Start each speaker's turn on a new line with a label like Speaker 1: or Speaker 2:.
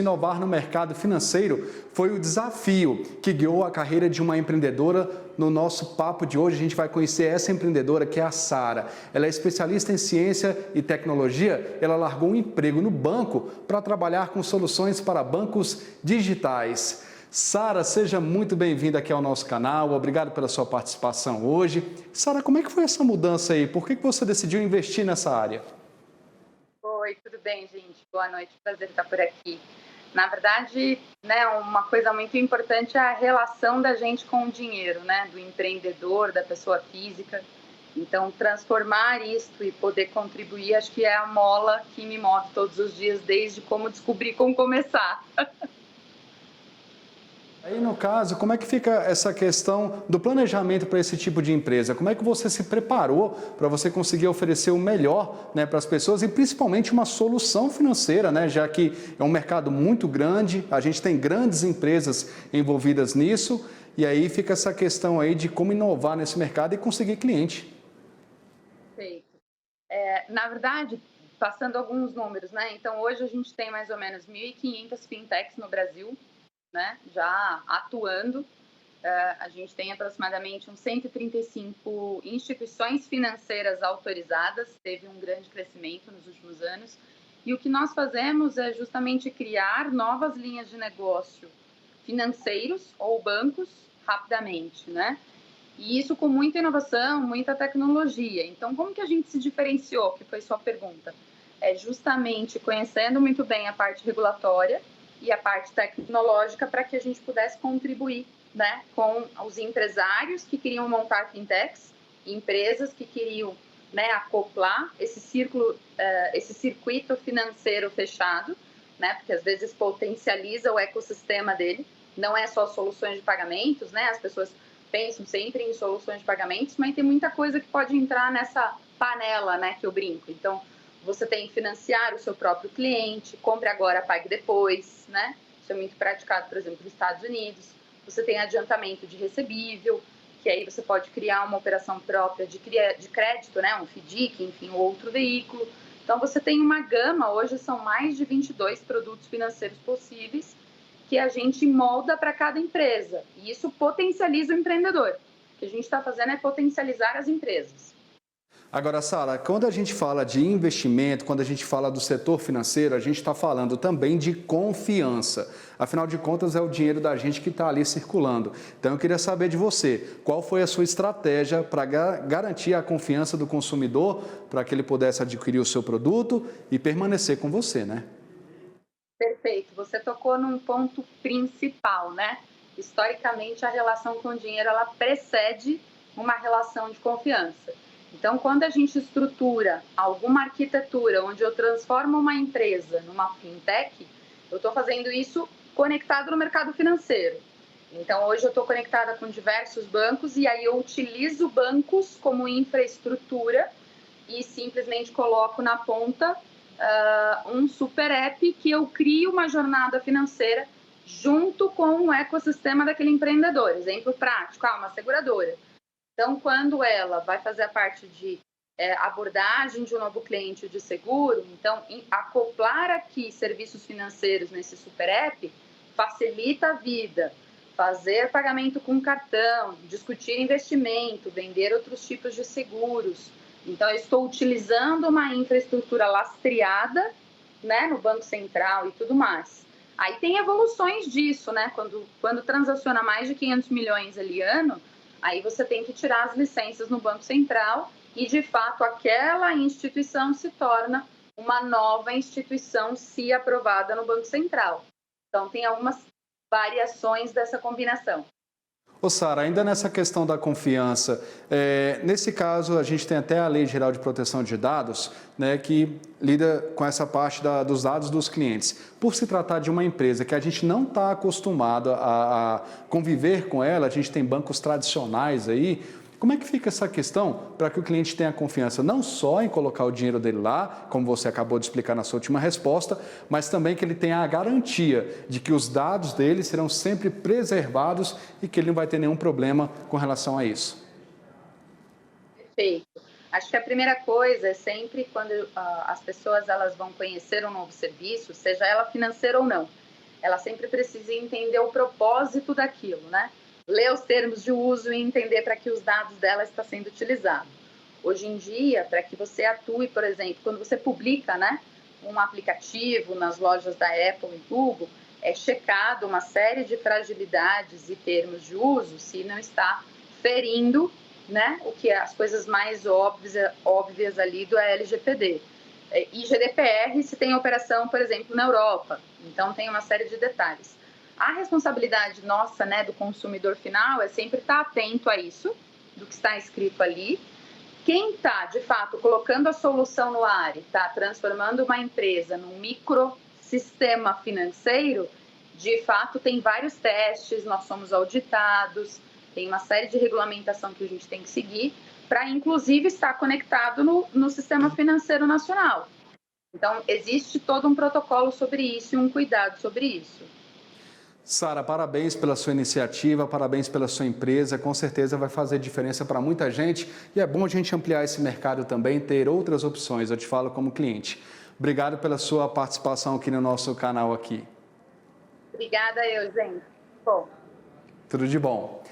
Speaker 1: inovar no mercado financeiro foi o desafio que guiou a carreira de uma empreendedora. No nosso papo de hoje, a gente vai conhecer essa empreendedora, que é a Sara. Ela é especialista em ciência e tecnologia. Ela largou um emprego no banco para trabalhar com soluções para bancos digitais. Sara, seja muito bem-vinda aqui ao nosso canal. Obrigado pela sua participação hoje. Sara, como é que foi essa mudança aí? Por que você decidiu investir nessa área?
Speaker 2: Oi, tudo bem, gente? Boa noite, prazer estar por aqui. Na verdade, né, uma coisa muito importante é a relação da gente com o dinheiro, né, do empreendedor, da pessoa física. Então, transformar isto e poder contribuir, acho que é a mola que me move todos os dias, desde como descobrir como começar.
Speaker 1: Aí, no caso, como é que fica essa questão do planejamento para esse tipo de empresa? Como é que você se preparou para você conseguir oferecer o melhor, né, para as pessoas e principalmente uma solução financeira, né, já que é um mercado muito grande, a gente tem grandes empresas envolvidas nisso, e aí fica essa questão aí de como inovar nesse mercado e conseguir cliente.
Speaker 2: Perfeito. Na verdade, passando alguns números, né? Então, hoje a gente tem mais ou menos 1.500 fintechs no Brasil, né, já atuando. A gente tem aproximadamente uns 135 instituições financeiras autorizadas, teve um grande crescimento nos últimos anos. E o que nós fazemos é justamente criar novas linhas de negócio financeiros ou bancos rapidamente, né? E isso com muita inovação, muita tecnologia. Então, como que a gente se diferenciou, que foi sua pergunta? É justamente conhecendo muito bem a parte regulatória e a parte tecnológica para que a gente pudesse contribuir, né, com os empresários que queriam montar fintechs, empresas que queriam, né, acoplar esse círculo, esse circuito financeiro fechado, né, porque às vezes potencializa o ecossistema dele, não é só soluções de pagamentos, né, as pessoas pensam sempre em soluções de pagamentos, mas tem muita coisa que pode entrar nessa panela, né, que eu brinco. Então, você tem que financiar o seu próprio cliente, compre agora, pague depois, né? Isso é muito praticado, por exemplo, nos Estados Unidos. Você tem adiantamento de recebível, que aí você pode criar uma operação própria de crédito, né? Um FDIC, enfim, outro veículo. Então, você tem uma gama, hoje são mais de 22 produtos financeiros possíveis, que a gente molda para cada empresa. E isso potencializa o empreendedor. O que a gente está fazendo é potencializar as empresas.
Speaker 1: Agora, Sara, quando a gente fala de investimento, quando a gente fala do setor financeiro, a gente está falando também de confiança. Afinal de contas, é o dinheiro da gente que está ali circulando. Então, eu queria saber de você, qual foi a sua estratégia para garantir a confiança do consumidor, para que ele pudesse adquirir o seu produto e permanecer com você, né?
Speaker 2: Perfeito, você tocou num ponto principal, né? Historicamente, a relação com o dinheiro, ela precede uma relação de confiança. Então, quando a gente estrutura alguma arquitetura onde eu transformo uma empresa numa fintech, eu estou fazendo isso conectado no mercado financeiro. Então, hoje eu estou conectada com diversos bancos e aí eu utilizo bancos como infraestrutura e simplesmente coloco na ponta um super app que eu crio uma jornada financeira junto com o ecossistema daquele empreendedor. Exemplo prático, uma seguradora. Então, quando ela vai fazer a parte de abordagem de um novo cliente de seguro, então, acoplar aqui serviços financeiros nesse super app facilita a vida. Fazer pagamento com cartão, discutir investimento, vender outros tipos de seguros. Então, eu estou utilizando uma infraestrutura lastreada, né, no Banco Central e tudo mais. Aí tem evoluções disso, né? Quando transaciona mais de 500 milhões ali ano, aí você tem que tirar as licenças no Banco Central e, de fato, aquela instituição se torna uma nova instituição se aprovada no Banco Central. Então, tem algumas variações dessa combinação.
Speaker 1: Ô Sara, ainda nessa questão da confiança, nesse caso a gente tem até a Lei Geral de Proteção de Dados, né, que lida com essa parte dos dados dos clientes. Por se tratar de uma empresa que a gente não está acostumado a conviver com ela, a gente tem bancos tradicionais aí, como é que fica essa questão para que o cliente tenha confiança não só em colocar o dinheiro dele lá, como você acabou de explicar na sua última resposta, mas também que ele tenha a garantia de que os dados dele serão sempre preservados e que ele não vai ter nenhum problema com relação a isso?
Speaker 2: Perfeito. Acho que a primeira coisa é sempre quando as pessoas elas vão conhecer um novo serviço, seja ela financeira ou não. ela sempre precisa entender o propósito daquilo, né? Ler os termos de uso e entender para que os dados dela estão sendo utilizados. Hoje em dia, para que você atue, por exemplo, quando você publica, né, um aplicativo nas lojas da Apple e Google, é checado uma série de fragilidades e termos de uso se não está ferindo, né, o que é as coisas mais óbvias ali do LGPD. E GDPR se tem operação, por exemplo, na Europa. Então, tem uma série de detalhes. A responsabilidade nossa, né, do consumidor final é sempre estar atento a isso, do que está escrito ali. Quem está, de fato, colocando a solução no ar e está transformando uma empresa num microsistema financeiro, de fato, tem vários testes, nós somos auditados, tem uma série de regulamentação que a gente tem que seguir para, inclusive, estar conectado no sistema financeiro nacional. Então, existe todo um protocolo sobre isso e um cuidado sobre isso.
Speaker 1: Sara, parabéns pela sua iniciativa, parabéns pela sua empresa, com certeza vai fazer diferença para muita gente e é bom a gente ampliar esse mercado também, ter outras opções, eu te falo como cliente. Obrigado pela sua participação aqui no nosso canal aqui.
Speaker 2: Obrigada eu, gente. Bom.
Speaker 1: Tudo de bom.